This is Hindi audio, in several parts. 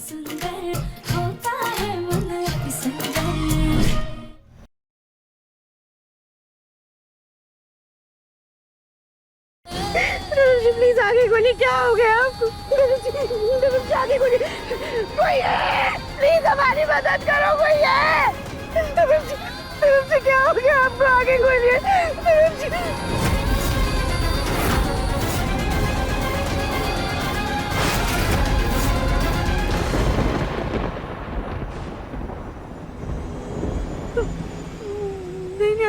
सुंदर होता है मन अति सुंदर। प्लीज आगे खोलिए, क्या हो गया आपको? आगे खोलिए, कोई है? प्लीज हमारी मदद करो, कोई है? क्या हो गया आपको? आगे खोलिए। नहीं,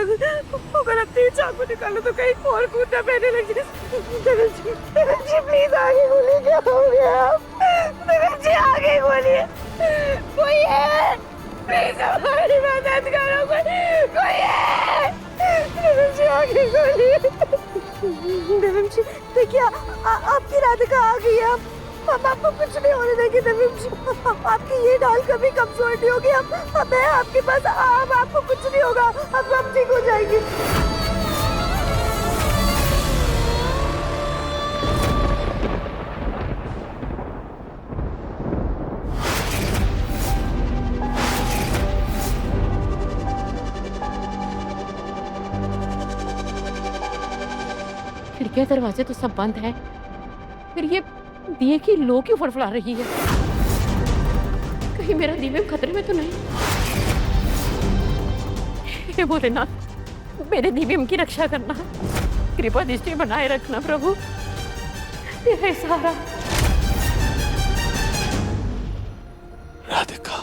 अगर अपने चाकू निकालो तो कहीं और कूदना पहने लग जाए। जी प्लीज आगे खोलिए, क्या हो गया आप? जी आगे खोलिए, कोई है? प्लीज हमारी मदद करो, कोई है? जी आगे खोलिए। जी देखिए, आपकी राधिका आ गई है। हम आपको कुछ नहीं होने देंगे नवीन जी। आपकी ये ढाल कभी कमजोर नहीं होगी। हम हैं आपके पास, आपको कुछ नहीं होगा। हम ठीक हो जाएंगे। खिड़कियां दरवाजे तो सब बंद हैं, फिर ये दिए की लो क्यों फड़फड़ा रही है? कहीं मेरा दिव्य खतरे में तो नहीं? हे भोलेनाथ, मेरे दिव्यम की रक्षा करना, कृपा दृष्टि बनाए रखना प्रभु, तेरा सहारा। राधिका,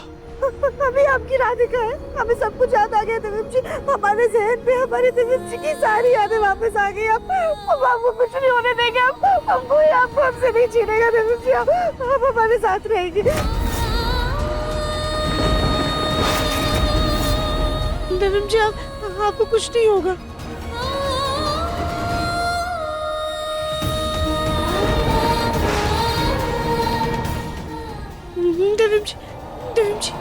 अभी आपकी राधिका है। हमें सब कुछ याद आ गया दिव्यम जी। हमारे जहन पे हमारे दिव्यम जी की सारी यादें वापस आ गई। अब आपको कुछ नहीं होने देंगे। अब कोई आपको हमसे नहीं छीनेगा दिव्यम जी। आप हमारे साथ रहेंगे। दिव्यम जी, आपको कुछ नहीं होगा। दिव्यम जी, दिव्यम जी।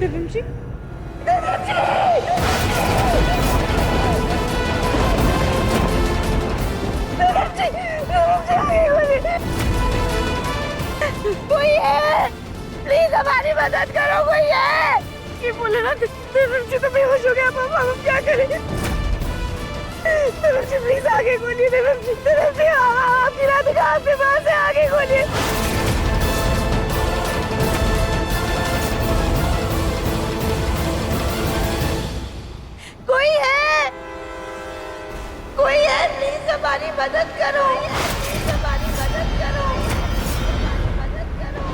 दिव्यम जी, कोई है? प्लीज हमारी मदद करो, कोई है? ये बोले ना दिव्यम जी तो बेहोश हो गया। अब हम क्या करेंगे? दिव्यम जी प्लीज आगे खोलिए। दिव्यम जी आपकी राधिका आपके पास है, आगे खोलिए। कोई है? कोई है? प्लीज हमारी मदद करो, प्लीज हमारी मदद करो, मदद करो।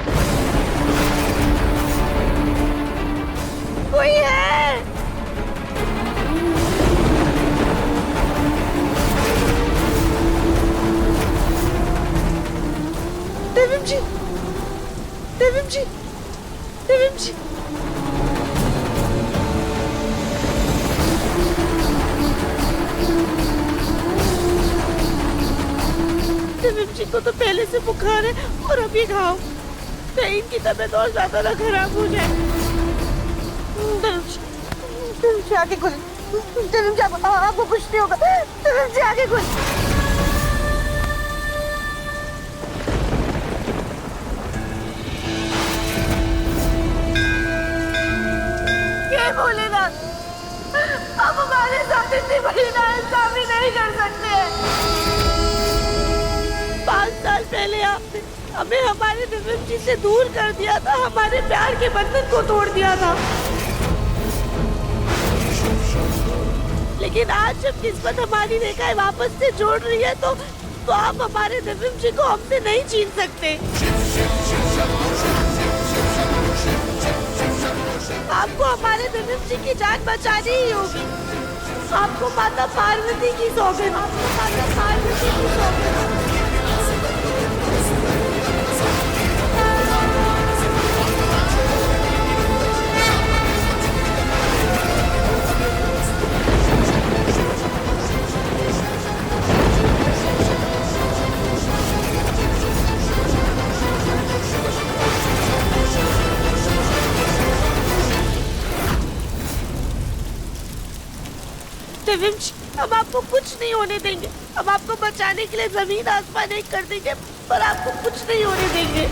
कोई है? दिव्यम जी, दिव्यम जी, दिव्यम जी। दिव्यम जी को तो पहले से बुखार है और अभी घाव। कहीं इनकी तबीयत और ज्यादा ना खराब हो जाए। दिव्यम जी आगे खोलिए। दिव्यम जी आपको कुछ नहीं होगा। दिव्यम जी आगे खोलिए। ये भोलेनाथ, अब हमारे साथ इतनी बड़ी नाइंसाफी नहीं कर सकते। 5 साल पहले आपने हमें हमारे दिव्यम जी से दूर कर दिया था, हमारे प्यार के बंधन को तोड़ दिया था। लेकिन आज जब किस्मत हमारी रेखाएं वापस से जोड़ रही है तो आप हमारे दिव्यम जी को हमसे नहीं छीन सकते। आपको हमारे दिव्यम जी की जान बचानी ही होगी। आपको माता पार्वती की सौगंध, आपको माता पार्वती की सौगंध। हम आपको कुछ नहीं होने देंगे। हम आपको बचाने के लिए जमीन आसमान एक कर देंगे, पर आपको कुछ नहीं होने देंगे।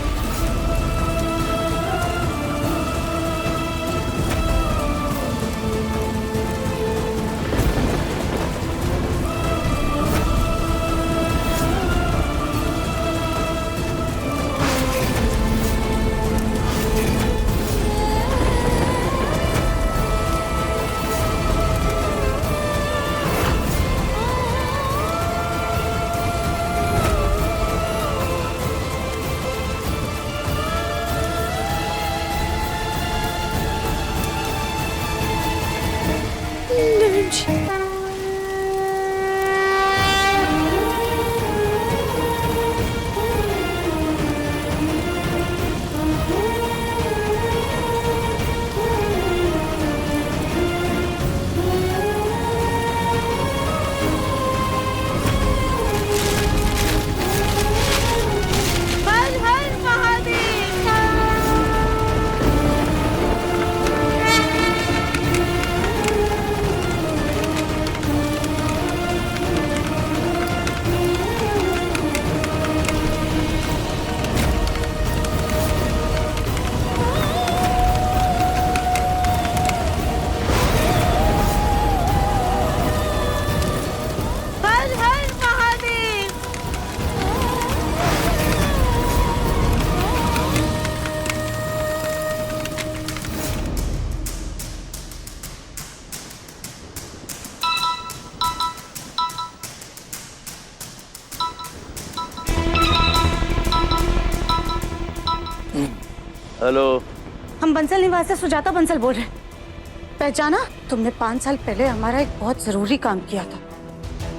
हेलो, हम बंसल निवास से सुजाता बंसल बोल रहे हैं। पहचाना? तुमने 5 साल पहले हमारा एक बहुत जरूरी काम किया था,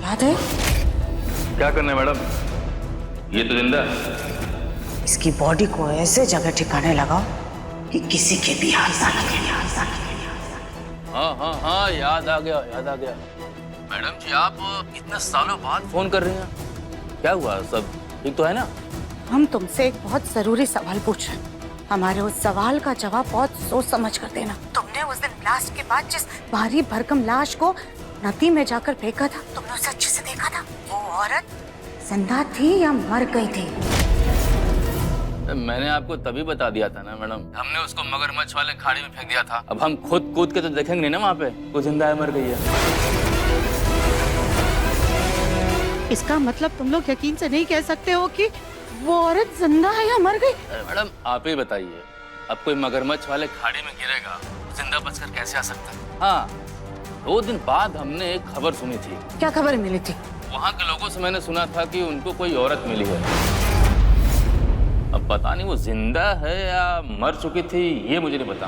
याद है? क्या करना है मैडम? ये तो जिंदा है। इसकी बॉडी को ऐसे जगह ठिकाने लगाओ कि किसी के भी हाथ ना लगे। हाँ, याद आ गया। मैडम जी, आप इतने सालों बाद फोन कर रही हैं, क्या हुआ? सब ठीक तो है ना? हम तुमसे एक बहुत जरूरी सवाल पूछ रहे हैं। हमारे उस सवाल का जवाब बहुत सोच समझ कर देना। तुमने उस दिन ब्लास्ट के बाद जिस भारी भरकम लाश को नदी में जाकर फेंका था, तुमने उसे अच्छे से देखा था? वो औरत जिंदा थी या मर गई थी? मैंने आपको तभी बता दिया था ना मैडम, हमने उसको मगरमच्छ वाले खाड़ी में फेंक दिया था। अब हम खुद कूद के तो देखेंगे नहीं ना वहाँ पे वो जिंदा है मर गई है। इसका मतलब तुम लोग यकीन से नहीं कह सकते हो कि वो औरत जिंदा है या मर गई? मैडम आप ही बताइए, अब कोई मगरमच्छ वाले खाड़ी में गिरेगा जिंदा बचकर कैसे आ सकता है? हाँ, 2 दिन बाद हमने एक खबर सुनी थी। क्या खबर मिली थी? वहाँ के लोगों से मैंने सुना था कि उनको कोई औरत मिली है। अब पता नहीं वो जिंदा है या मर चुकी थी, ये मुझे नहीं पता।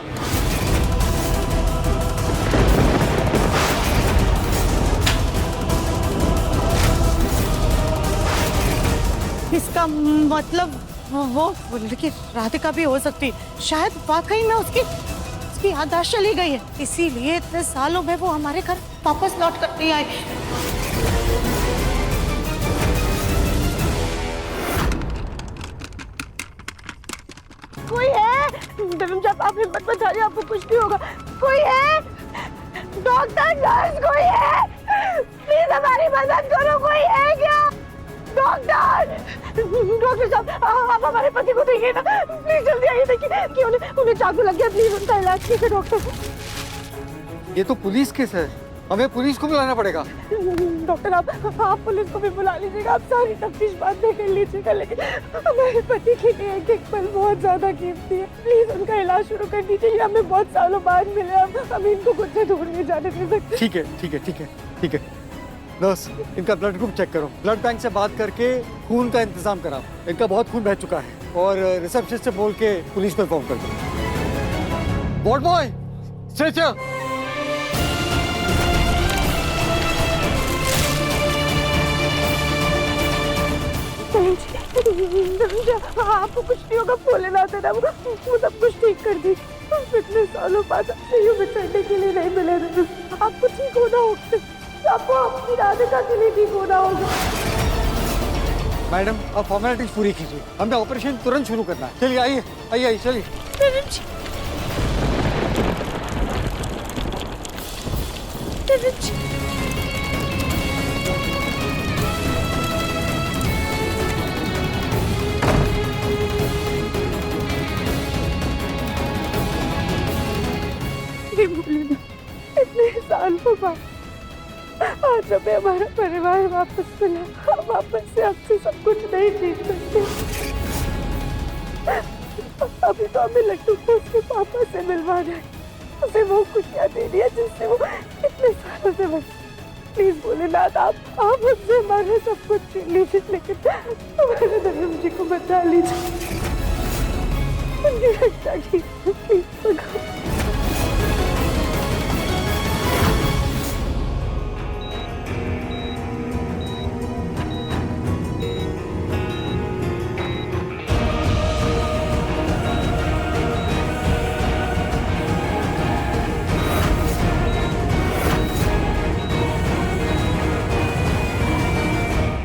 इसका मतलब वो लड़की राधिका भी हो सकती, शायद वाकई में उसकी याददाश्त चली गई है, इसीलिए इतने सालों में वो हमारे घर वापस लौट कर नहीं आई। कोई है? जब आप हिम्मत मत हारिए, आपको कुछ नहीं होगा। कोई है? डॉक्टर, नर्स, कोई है? प्लीज हमारी मदद करो, कोई है क्या? डॉक्टर साहब, आप हमारे पति को देखिए ना, प्लीज जल्दी आइए। देखिए कि उन्हें चाकू लग गया, प्लीज उनका इलाज कीजिए डॉक्टर। ये तो पुलिस केस है, हमें पुलिस को बुलाना पड़ेगा। डॉक्टर आप पुलिस को भी बुला लीजिएगा, आप सारी तफ्तीश बाद में कर लीजिएगा, लेकिन हमारे पति के लिए एक पल बहुत ज्यादा कीमती है। प्लीज उनका इलाज शुरू कर दीजिए, हमें बहुत सालों बाद मिले, हम इनको खुद से दूर नहीं जाने दे सकते। ठीक है, ठीक है नर्स, इनका ब्लड ग्रुप चेक करो। ब्लड बैंक से बात करके खून का इंतजाम कराओ। इनका बहुत खून बह चुका है और रिसेप्शनिस्ट से बोल के पुलिस को इन्फॉर्म कर दो। Ward boy stretcher. आपको कुछ नहीं होगा, भोलेनाथ है ना, वो सब कुछ ठीक कर दी। इतने सालों बाद आपसे यूं बिछड़ने के लिए नहीं मिले। आपको ठीक होना होगा, आपको अपनी राधिका के लिए ठीक होना होगा। मैडम अब फॉर्मेलिटीज पूरी कीजिए, हमें ऑपरेशन तुरंत शुरू करना है। चलिए आइए आइए आइए चलिए। इतने सालों बाद आज हमें हमारा परिवार वापस मिला। हम वापस से आपसे सब कुछ नहीं जीत सकते। अभी तो हमें लड्डू को उसके पापा से मिलवाना है, उसे वो खुशियाँ देनी है जिससे वो इतने सालों से बस। प्लीज भोलेनाथ आप हमसे हमारा सब कुछ छीन लीजिए, लेकिन हमारे धर्म जी को बचा लीजिए, उनकी रक्षा कीजिए प्लीज।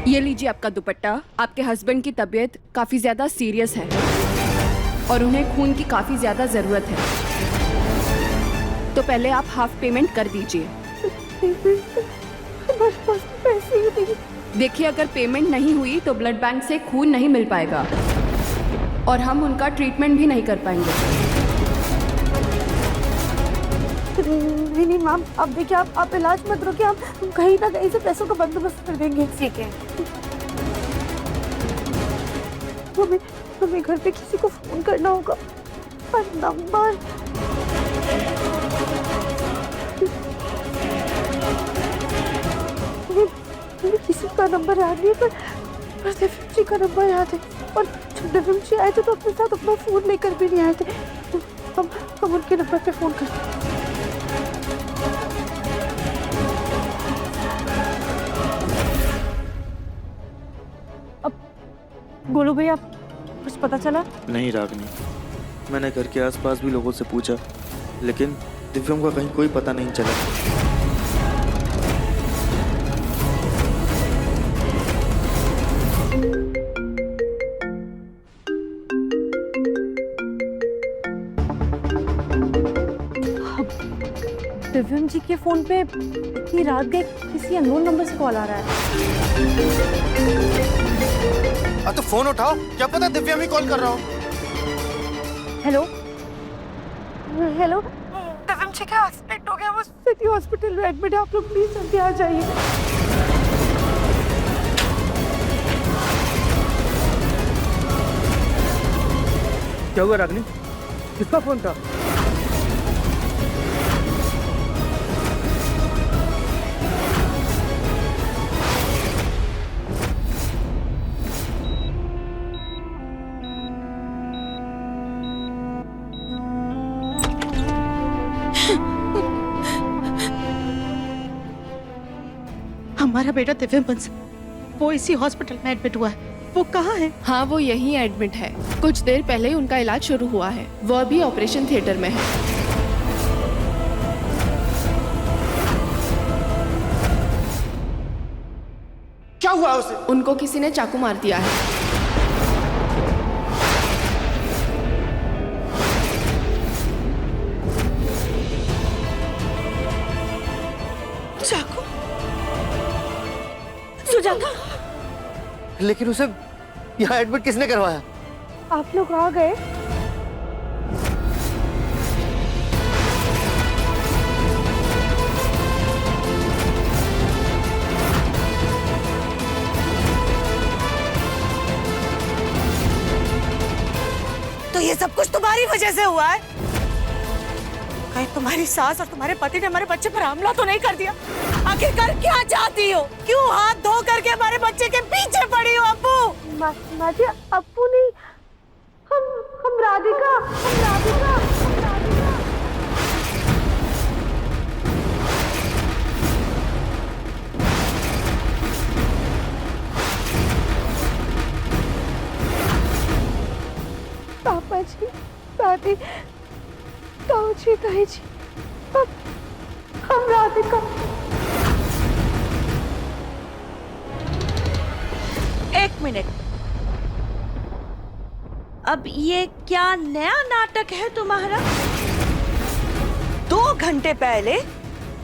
ये लीजिए आपका दुपट्टा। आपके हस्बैंड की तबीयत काफी ज्यादा सीरियस है और उन्हें खून की काफी ज्यादा जरूरत है, तो पहले आप हाफ पेमेंट कर दीजिए। देखिए अगर पेमेंट नहीं हुई तो ब्लड बैंक से खून नहीं मिल पाएगा और हम उनका ट्रीटमेंट भी नहीं कर पाएंगे। नहीं मैम, आप देखिए, आप इलाज मत रोकिए, हम कहीं ना कहीं से पैसों का बंदोबस्त कर देंगे। ठीक है। हमें घर पे किसी को फोन करना होगा, पर नंबर हमें किसी का नंबर याद नहीं है, पर दिव्यम जी का नंबर याद है। और जब दिव्यम जी आए थे तो अपने साथ अपना फोन लेकर भी नहीं आए थे। हम उनके नंबर पे फोन करते हैं। गोलू भैया कुछ पता चला? नहीं रागनी, मैंने घर के आसपास भी लोगों से पूछा, लेकिन दिव्यम का कहीं कोई पता नहीं चला। दिव्यम जी के फोन पे इतनी रात गए किसी अननोन नंबर से कॉल आ रहा है। तो फोन उठाओ, क्या पता दिव्यम ही कॉल कर रहा हो। हेलो हेलो, दिव्यम जी का एक्सीडेंट हो गया, वो सिटी हॉस्पिटल में एडमिट है। आप लोग प्लीज जल्दी आ जाइए। क्या हुआ रागनी, किसका फोन था? हमारा बेटा दिव्यम बंसल, वो इसी हॉस्पिटल में एडमिट हुआ है। वो कहाँ है? हाँ वो यहीं एडमिट है। कुछ देर पहले ही उनका इलाज शुरू हुआ है। वो अभी ऑपरेशन थिएटर में है। क्या हुआ उसे? उनको किसी ने चाकू मार दिया है। चाकू? सुजाता? लेकिन उसे यहाँ एडमिट किसने करवाया? आप लोग आ गए? तो ये सब कुछ तुम्हारी वजह से हुआ है। कहीं तुम्हारी सास और तुम्हारे पति ने हमारे बच्चे पर हमला तो नहीं कर दिया? आखिरकार क्या चाहती हो? क्यों हाथ धो करके हमारे बच्चे के पीछे पड़ी हो अप्पू? माँ जी, अप्पू नहीं, हम राधिका, हम राधिका, हम राधिका। पापा जी, दादी, ताऊ जी, ताई जी, हम राधिका। एक मिनट, अब ये क्या नया नाटक है तुम्हारा? 2 घंटे पहले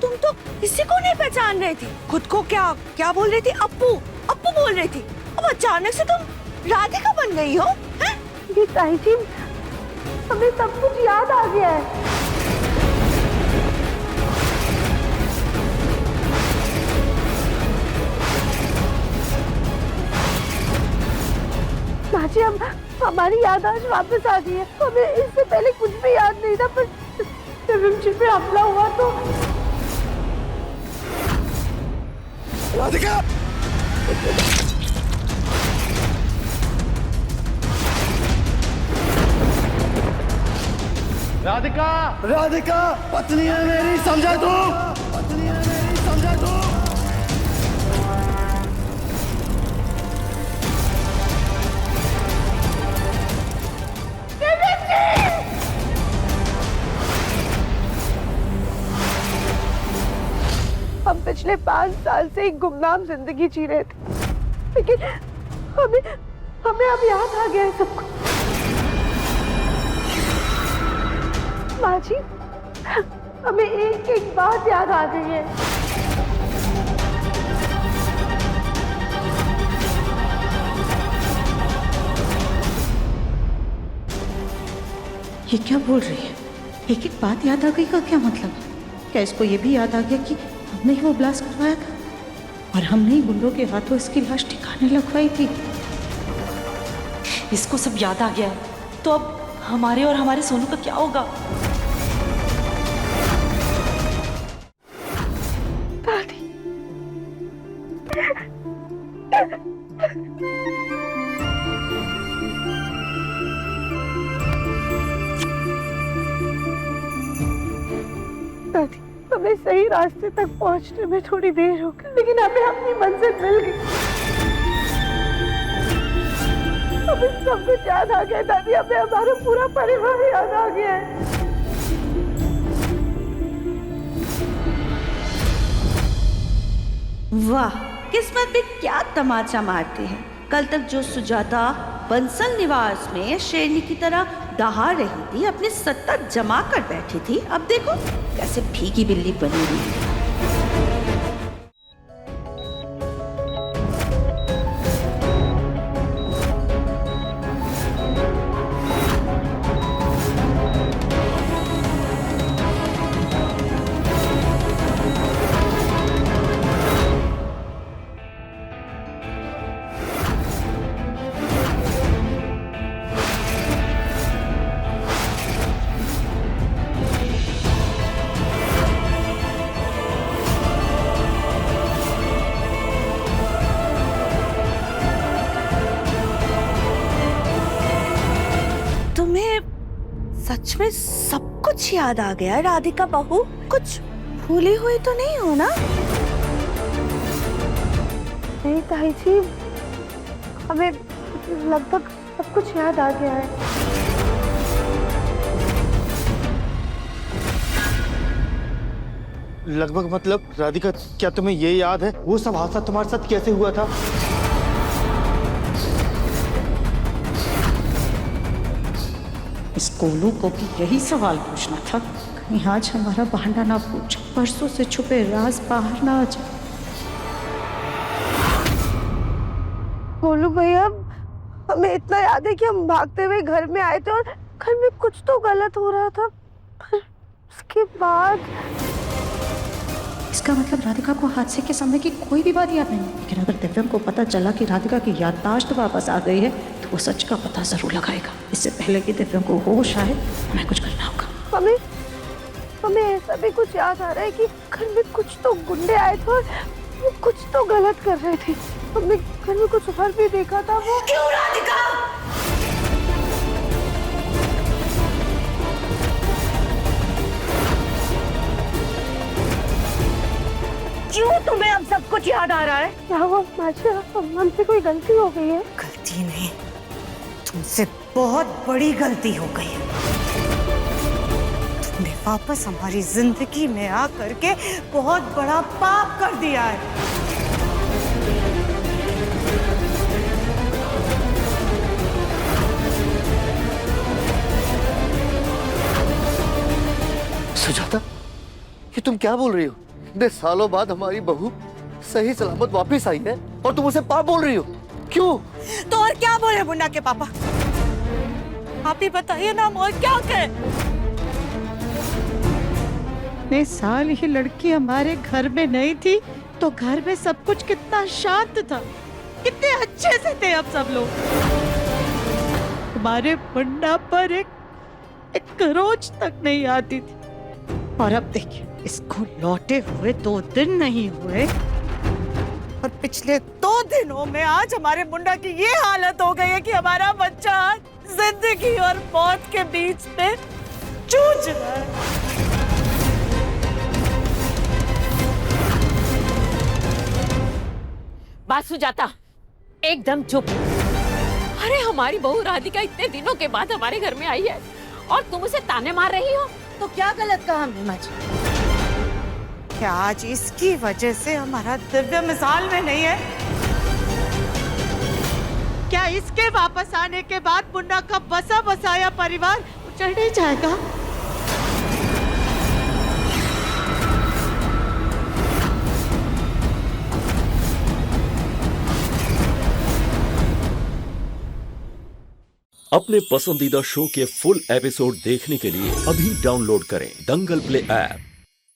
तुम तो किसी को नहीं पहचान रही थी, खुद को क्या क्या बोल रही थी? अप्पू अप्पू बोल रही थी, अब अचानक से तुम राधिका बन गई हो? हैं? जी ताई जी, हमें सब कुछ याद आ गया है। माँ जी, हम हमारी याददाश्त वापस आ गई है। हमें इससे पहले कुछ भी याद नहीं था, पर जब मुझ पे हमला हुआ तो राधिका! राधिका! राधिका! पत्नी है मेरी, समझा तू? पत्नी है मेरी, समझा तू? हम पिछले 5 साल से एक गुमनाम जिंदगी जी रहे थे, लेकिन हमें अब याद आ गया है सब कुछ। माँ जी, हमें एक एक बात याद आ गई है। ये क्या बोल रही है? एक एक बात याद आ गई का क्या मतलब? क्या इसको ये भी याद आ गया कि हमने ही वो ब्लास्ट करवाया था और हमने ही गुंडों के हाथों इसकी लाश ठिकाने लगवाई थी? इसको सब याद आ गया, तो अब हमारे और हमारे सोनू का क्या होगा? दादी, हमें सही रास्ते तक पहुंचने में थोड़ी देर हो गई, लेकिन हमें अपनी मंजिल मिल गई। हमें सब कुछ याद आ गया दादी, हमें हमारा पूरा परिवार याद आ गया है। वाह, किस्मत भी क्या तमाचा मारती है। कल तक जो सुजाता बंसल निवास में शेरनी की तरह दहाड़ रही थी, अपनी सत्ता जमा कर बैठी थी, अब देखो कैसे भीगी बिल्ली बनी हुई है। सच में सब कुछ याद आ गया राधिका बहू? कुछ भूली हुई तो नहीं हो ना? नहीं ताई जी, हमें लगभग सब कुछ याद आ गया है। लगभग मतलब राधिका, क्या तुम्हें ये याद है वो सब हादसा तुम्हारे साथ कैसे हुआ था? इस कोलू को भी यही सवाल पूछना था, कहीं आज हमारा बहाना ना पूछ, परसों से छुपे राज बाहर ना आ जाए। बोलू भैया, हमें इतना याद है कि हम भागते हुए घर में आए थे और घर में कुछ तो गलत हो रहा था, पर उसके बाद इसका मतलब राधिका को हादसे के समय की कोई भी बात याद नहीं। लेकिन अगर दिव्यम को पता चला कि राधिका की याददाश्त वापस आ गई है, तो वो सच का पता जरूर लगाएगा। इससे पहले कि दिव्यम को होश आए, हमें कुछ करना होगा। हमें ऐसा भी कुछ याद आ रहा है कि घर में कुछ तो गुंडे आए थे और वो कुछ तो गलत कर रहे थे। हमने घर में कुछ और भी देखा था। वो क्यों राधिका? क्यों तुम्हें अब सब कुछ याद आ रहा है? क्या हुआ माशा, हमसे कोई गलती हो गई है? गलती नहीं, तुमसे बहुत बड़ी गलती हो गई है। तुमने वापस हमारी जिंदगी में आकर के बहुत बड़ा पाप कर दिया है। सुजाता, ये तुम क्या बोल रही हो? इतने सालों बाद हमारी बहू सही सलामत वापस आई है और तुम उसे पाप बोल रही हो? क्यों? तो और क्या बोले मुन्ना के पापा? आप ही बताइए ना, हम और क्या कहें? इतने साल ये लड़की हमारे घर में नहीं थी तो घर में सब कुछ कितना शांत था, कितने अच्छे से थे अब सब लोग। हमारे मुन्ना पर एक खरोच तक नहीं आती थी और अब देखिए इसको लौटे हुए 2 दिन नहीं हुए और पिछले 2 दिनों में आज हमारे मुन्ना की ये हालत हो गई है कि हमारा बच्चा जिंदगी और मौत के बीच में जूझ रहा है। बात सुजाता, एकदम चुप। अरे हमारी बहू राधिका इतने दिनों के बाद हमारे घर में आई है और तुम उसे ताने मार रही हो। तो क्या गलत कहा मीमा जी? क्या आज इसकी वजह से हमारा दिव्य मिसाल में नहीं है? क्या इसके वापस आने के बाद मुन्ना का बसा बसाया परिवार उजड़ नहीं जाएगा? अपने पसंदीदा शो के फुल एपिसोड देखने के लिए अभी डाउनलोड करें दंगल प्ले ऐप।